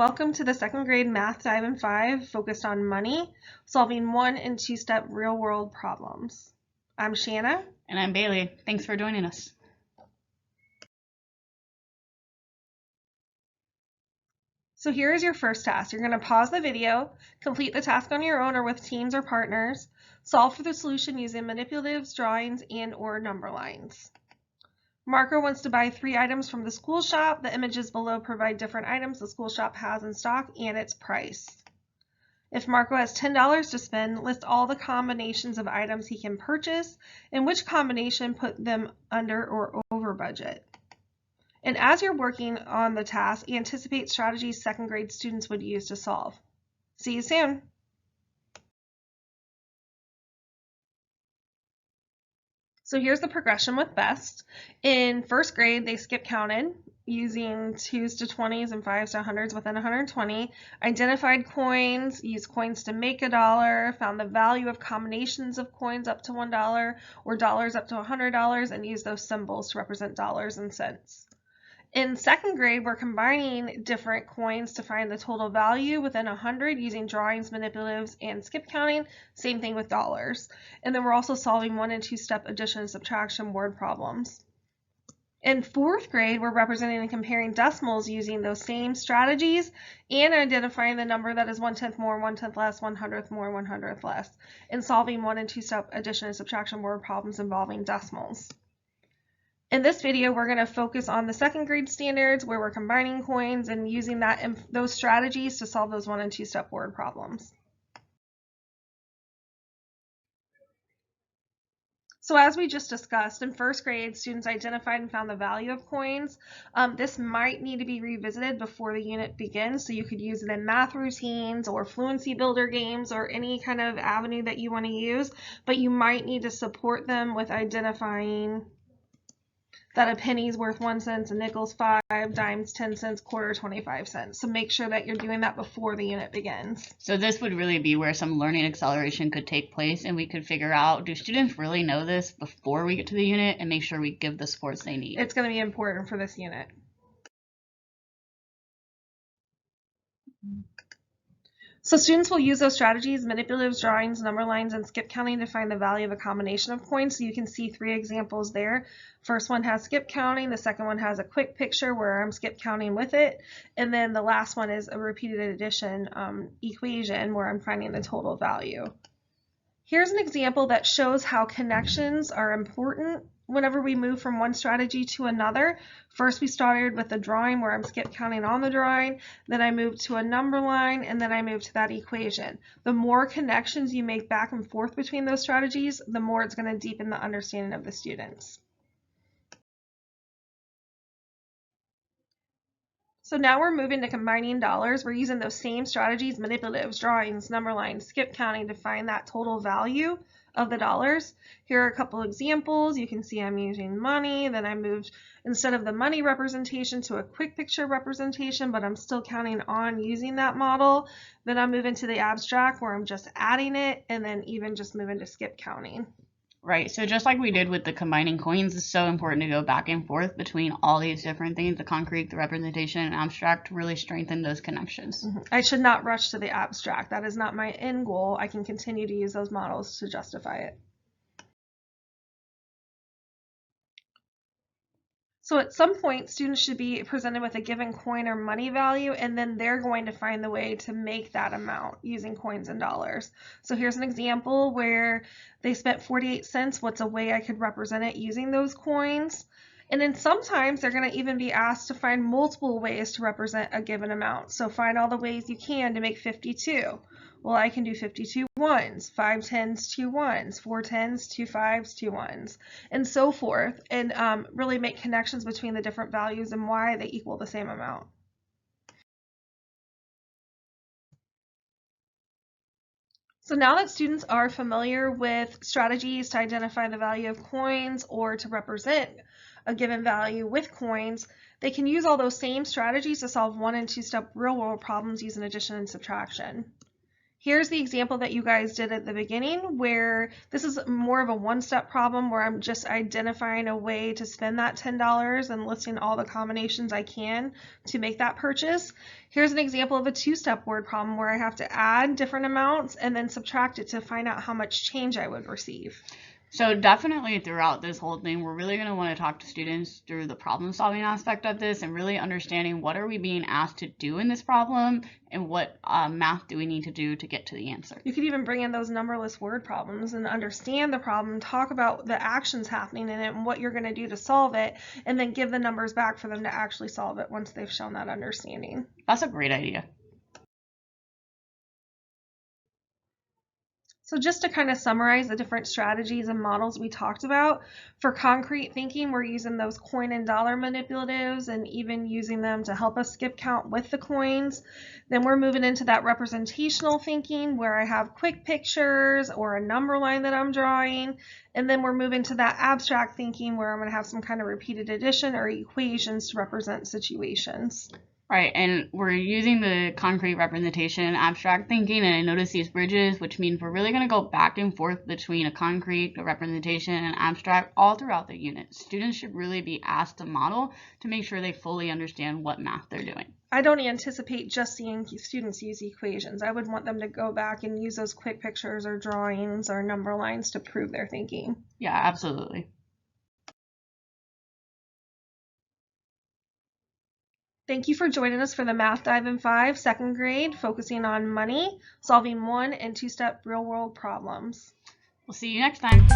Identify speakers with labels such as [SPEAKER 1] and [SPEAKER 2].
[SPEAKER 1] welcome to the second grade Math Dive in 5 focused on money, solving 1 and 2-step real-world problems. I'm Shanna.
[SPEAKER 2] And I'm Bailey. Thanks for joining us.
[SPEAKER 1] So here is your first task. You're going to pause the video, complete the task on your own or with teams or partners, solve for the solution using manipulatives, drawings, and/or number lines. Marco wants to buy 3 items from the school shop. The images below provide different items the school shop has in stock and its price. If Marco has $10 to spend, list all the combinations of items he can purchase and which combination put them under or over budget. And as you're working on the task, anticipate strategies second grade students would use to solve. See you soon. So here's the progression with BEST. In first grade, they skip counted using 2s to 20s and 5s to 100s within 120, identified coins, used coins to make $1, found the value of combinations of coins up to $1 or dollars up to $100, and used those symbols to represent dollars and cents. In second grade, we're combining different coins to find the total value within 100 using drawings, manipulatives, and skip counting. Same thing with dollars. And then we're also solving 1 and 2-step addition and subtraction word problems. In fourth grade, we're representing and comparing decimals using those same strategies and identifying the number that is 1/10 more, 1/10 less, 1/100th more, 1/100th less, and solving 1 and 2-step addition and subtraction word problems involving decimals. In this video, we're going to focus on the second grade standards where we're combining coins and using those strategies to solve those 1 and 2-step word problems. So as we just discussed, in first grade, students identified and found the value of coins. This might need to be revisited before the unit begins, so you could use it in math routines or fluency builder games or any kind of avenue that you want to use, but you might need to support them with identifying that a penny's worth 1 cent, a nickel's 5, dimes 10 cents, quarter 25 cents. So make sure that you're doing that before the unit begins.
[SPEAKER 2] So this would really be where some learning acceleration could take place, and we could figure out, do students really know this before we get to the unit, and make sure we give the supports they need?
[SPEAKER 1] It's going to be important for this unit. So students will use those strategies, manipulatives, drawings, number lines, and skip counting to find the value of a combination of coins. So you can see 3 examples there. First one has skip counting. The second one has a quick picture where I'm skip counting with it. And then the last one is a repeated addition equation where I'm finding the total value. Here's an example that shows how connections are important whenever we move from one strategy to another. First, we started with the drawing where I'm skip counting on the drawing, then I moved to a number line, and then I moved to that equation. The more connections you make back and forth between those strategies, the more it's going to deepen the understanding of the students. So now we're moving to combining dollars. We're using those same strategies, manipulatives, drawings, number lines, skip counting to find that total value of the dollars. Here are a couple examples. You can see I'm using money, then I moved instead of the money representation to a quick picture representation, but I'm still counting on using that model. Then I'm moving to the abstract where I'm just adding it, and then even just moving to skip counting.
[SPEAKER 2] Right, so just like we did with the combining coins, it's so important to go back and forth between all these different things, the concrete, the representation, and abstract, to really strengthen those connections.
[SPEAKER 1] I should not rush to the abstract. That is not my end goal. I can continue to use those models to justify it. So at some point, students should be presented with a given coin or money value, and then they're going to find the way to make that amount using coins and dollars. So here's an example where they spent 48 cents. What's a way I could represent it using those coins? And then sometimes they're going to even be asked to find multiple ways to represent a given amount. So find all the ways you can to make 52. Well, I can do 52 ones, 5 10s, 2 1s, 4 10s, 2 5s, 2 1s, and so forth, and really make connections between the different values and why they equal the same amount. So now that students are familiar with strategies to identify the value of coins or to represent a given value with coins, they can use all those same strategies to solve 1 and 2-step real-world problems using addition and subtraction. Here's the example that you guys did at the beginning, where this is more of a one-step problem where I'm just identifying a way to spend that $10 and listing all the combinations I can to make that purchase. Here's an example of a two-step word problem where I have to add different amounts and then subtract it to find out how much change I would receive.
[SPEAKER 2] So definitely throughout this whole thing, we're really going to want to talk to students through the problem solving aspect of this and really understanding what are we being asked to do in this problem and what math do we need to do to get to the answer.
[SPEAKER 1] You could even bring in those numberless word problems and understand the problem, talk about the actions happening in it and what you're going to do to solve it, and then give the numbers back for them to actually solve it once they've shown that understanding.
[SPEAKER 2] That's a great idea.
[SPEAKER 1] So just to kind of summarize the different strategies and models we talked about, for concrete thinking, we're using those coin and dollar manipulatives and even using them to help us skip count with the coins. Then we're moving into that representational thinking where I have quick pictures or a number line that I'm drawing. And then we're moving to that abstract thinking where I'm going to have some kind of repeated addition or equations to represent situations.
[SPEAKER 2] Right, and we're using the concrete representation, abstract thinking, and I notice these bridges, which means we're really going to go back and forth between a concrete, a representation, and abstract all throughout the unit. Students should really be asked to model to make sure they fully understand what math they're doing.
[SPEAKER 1] I don't anticipate just seeing students use equations. I would want them to go back and use those quick pictures or drawings or number lines to prove their thinking.
[SPEAKER 2] Yeah, absolutely.
[SPEAKER 1] Thank you for joining us for the Math Dive in 5 second grade, focusing on money, solving one and two-step real-world problems.
[SPEAKER 2] We'll see you next time.